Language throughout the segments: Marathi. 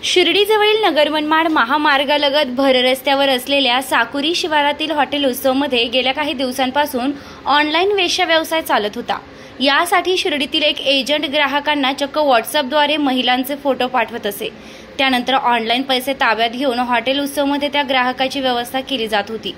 शिर्डीजवळील नगर-मनमाड महामार्गालगत भर रस्त्यावर असलेल्या साकुरी शिवारातील हॉटेल उत्सवमध्ये गेल्या काही दिवसांपासून ऑनलाईन वेश्या व्यवसाय चालत होता। यासाठी शिर्डीतील एक एजंट ग्राहकांना चक्क व्हॉट्सअपद्वारे महिलांचे फोटो पाठवत असे। त्यानंतर ऑनलाईन पैसे ताब्यात घेऊन हॉटेल उत्सवमध्ये त्या ग्राहकाची व्यवस्था केली जात होती।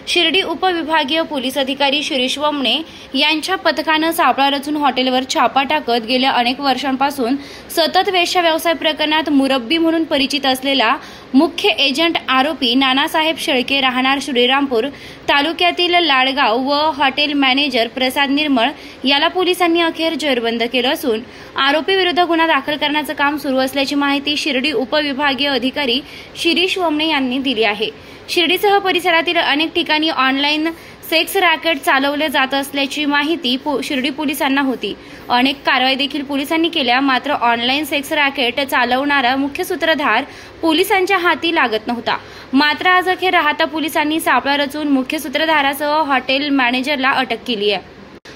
शिर्डी उपविभागीय पोलीस अधिकारी शिरीष वमणे यांच्या पथकाने सापळा रचून हॉटेलवर छापा टाकत गेल्या अनेक वर्षांपासून सतत वेश्या व्यवसाय प्रकरणात मुरब्बी म्हणून परिचित असलेला मुख्य एजंट आरोपी नानासाहेब शेळके राहणार श्रीरामपूर तालुक्यातील लाडगाव व हॉटेल मॅनेजर प्रसाद निर्मळ याला पोलिसांनी अखेर जेरबंद केलं असून आरोपी विरुद्ध गुन्हा दाखल करण्याचं काम सुरू असल्याची माहिती शिर्डी उपविभागीय अधिकारी शिरीष वमणे यांनी दिली आहे। शिर्डीसह परिसरातील अनेक ठिकाणी ऑनलाईन सेक्स रॅकेट चालवले जात असल्याची माहिती शिर्डी पोलिसांना होती। अनेक कारवाई देखील पोलिसांनी केल्या, मात्र ऑनलाईन सेक्स रॅकेट चालवणारा मुख्य सूत्रधार पोलिसांच्या हाती लागत नव्हता। मात्र आज अखेर राहता पोलिसांनी सापळा रचून मुख्य सूत्रधारासह हॉटेल मॅनेजरला अटक केली आहे।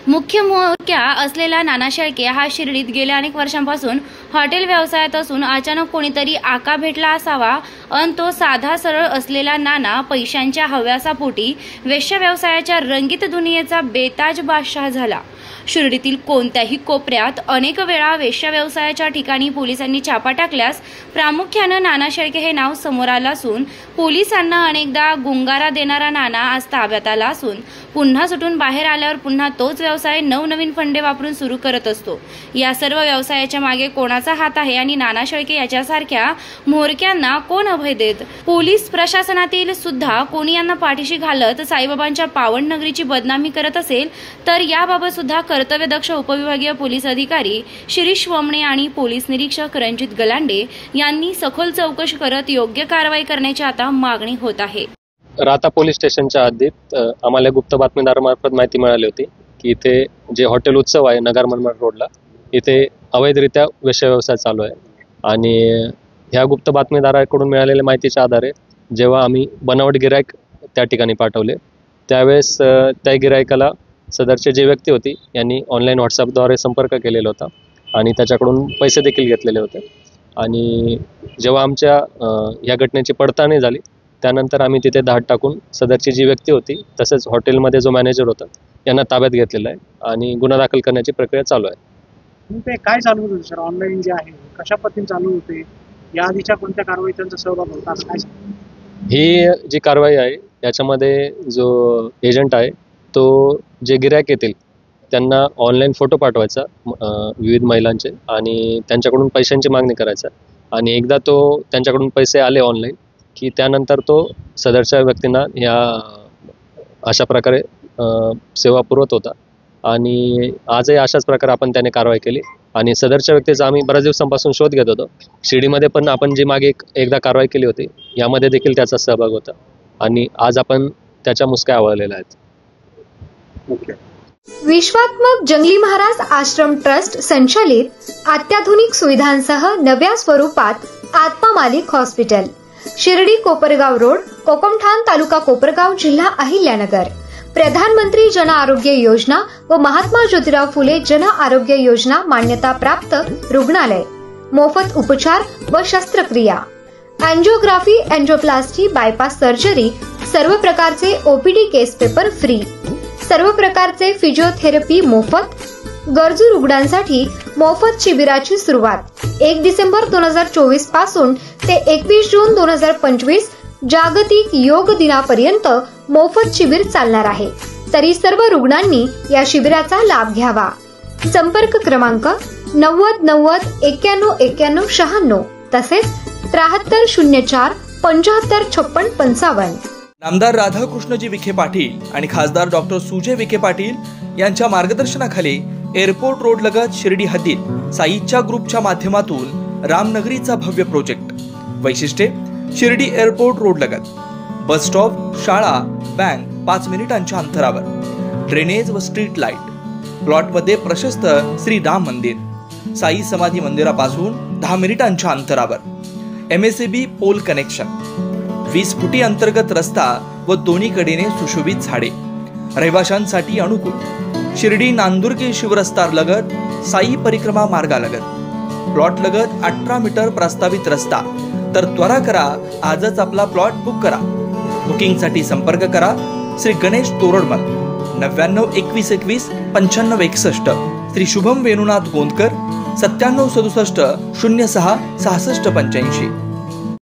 मुख्य म्होरक्या असलेला नाना शेळके हा शिर्डीत गेल्या अनेक वर्षांपासून हॉटेल व्यवसायात असून अचानक कोणीतरी आका भेटला असावा अन तो साधा सरळ असलेला नाना पैशांच्या हव्यासापोटी वेश्या व्यवसायाच्या रंगीत दुनियेचा बेताज बादशाह झाला। शिर्डीतील कोणत्याही कोपऱ्यात अनेक वेळा वेश्या व्यवसायाच्या ठिकाणी पोलिसांनी छापा टाकल्यास प्रामुख्याने नाना शेळके हे नाव समोर आलं असून पोलिसांना अनेकदा गुंगारा देणारा नाना आज ताब्यात आला असून पुन्हा सुटून बाहेर आल्यावर पुन्हा तोच व्यवसाय नवनवीन फंडे वापरून सुरू करत असतो। या सर्व व्यवसायाच्या मागे कोणाचा हात आहे आणि नाना शेळके याच्यासारख्या म्होरक्यांना कोण अभय देत? पोलीस प्रशासनातील सुद्धा कोणी यांना पाठीशी घालत साईबाबांच्या पावन नगरीची बदनामी करत असेल तर याबाबत सुद्धा कर्तव्यदक्ष उपविभागीय पोलीस अधिकारी शिरीष वमणे आणि पोलीस निरीक्षक रणजित गलांडे यांनी सखोल चौकशी करत योग्य कारवाई करण्याची आता मागणी होत आहे। राहता पोलीस स्टेशनच्या हद्दीत आम्हाला गुप्त बातमीदारामार्फत माहिती मिळाली होती की इथे जे हॉटेल उत्सव आहे नगर-मनमाड रोडला, इथे अवैधरित्या वेश्या व्यवसाय चालू आहे। आणि ह्या गुप्त बातमीदाराकडून मिळालेल्या माहितीच्या आधारे जेव्हा आम्ही बनावट गिराईक त्या ठिकाणी पाठवले त्यावेळेस त्या गिराईकाला सदरचे जे व्यक्ती होती यांनी ऑनलाईन व्हॉट्सअपद्वारे संपर्क केलेला होता आणि त्याच्याकडून पैसे देखील घेतलेले होते। आणि जेव्हा आमच्या या घटनेची पडताळणी झाली त्यानंतर आम्ही तिथे धाड टाकून सदरची जी व्यक्ती होती तसेच हॉटेलमध्ये जो मॅनेजर होता यांना ताब्यात घेतलेला आहे आणि गुन्हा दाखल करण्याची प्रक्रिया चालू आहे। ते काय चालू होतं सर, ऑनलाईन जे आहे कशा पद्धतीने चालू होते, या आधीच्या कोणत्या कारवाई त्यांचा सहभाग होता असं काय? ही जी कारवाई आहे याच्यामध्ये जो एजंट आहे तो जे गिरायक येतील त्यांना ऑनलाईन फोटो पाठवायचा विविध महिलांचे आणि त्यांच्याकडून पैशांची मागणी करायचा आणि एकदा तो त्यांच्याकडून पैसे आले ऑनलाईन की त्यानंतर तो सदरच्या व्यक्तींना या अशा प्रकारे सेवा पुरवत होता। आणि आजही अशाच प्रकारे आपण त्याने कारवाई केली आणि सदरच्या व्यक्तीचा आम्ही बऱ्याच दिवसांपासून शोध घेत होतो। शिर्डीमध्ये पण आपण जी मागे एकदा कारवाई केली होती यामध्ये देखील त्याचा सहभाग होता आणि आज आपण त्याच्या मुसक्या आवळलेल्या आहेत। विश्वात्मक जंगली महाराज आश्रम ट्रस्ट संचालित अत्याधुनिक सुविधांसह नव्या स्वरूपात आत्मा मालिक हॉस्पिटल, शिर्डी कोपरगाव रोड, कोकमठाण तालुका कोपरगाव, जिल्हा अहिल्यानगर। प्रधानमंत्री जन आरोग्य योजना व महात्मा ज्योतिराव फुले जन आरोग्य योजना मान्यता प्राप्त रुग्णालय, मोफत उपचार व शस्त्रक्रिया, एंजिओग्राफी, एंजिओप्लास्टी, बायपास सर्जरी, सर्व प्रकारचे ओपीडी केस पेपर फ्री, सर्व प्रकारचे फिजिओथेरपी मोफत। गरजू रुग्णांसाठी मोफत शिबिराची सुरुवात 1 डिसेंबर 2024 पासून ते 21 जून 2025 जागतिक योग दिनापर्यंत मोफत शिबिर चालणार आहे, तरी सर्व रुग्णांनी या शिबिराचा लाभ घ्यावा। संपर्क क्रमांक 90 90 91 91 96 तसेच 73 04 75 56 55। नामदार राधाकृष्णजी विखे पाटील आणि खासदार डॉक्टर सुजय विखे पाटील यांच्या मार्गदर्शनाखाली एअरपोर्ट रोड लगत शिर्डी हद्दीत साईच्या ग्रुपच्या माध्यमातून रामनगरीचा भव्य प्रोजेक्ट। वैशिष्ट्ये: शिर्डी एअरपोर्ट रोड लगत बस स्टॉप, शाळा, बँक 5 मिनिटांच्या अंतरावर, ड्रेनेज व स्ट्रीट लाईट, प्लॉटमध्ये प्रशस्त श्री राम मंदिर, साई समाधी मंदिरापासून 10 मिनिटांच्या अंतरावर, MSAB पोल कनेक्शन, 20 फुटी अंतर्गत रस्ता व दोन्ही कडेने सुशोभित झाडे, रहिवाशांसाठी अनुकूल, शिर्डी नांदुर्गे शिवरस्तार लगत साई परिक्रमा मार्गालगत, प्लॉट लगत 18 मीटर प्रस्तावित रस्ता तर त्वरा करा, आजच आपला प्लॉट बुक करा. बुकिंगसाठी संपर्क करा श्री गणेश तोरडमल 99 21 21 95 61, श्री शुभम वेणुनाथ गोंदकर 97 67 06 66 85.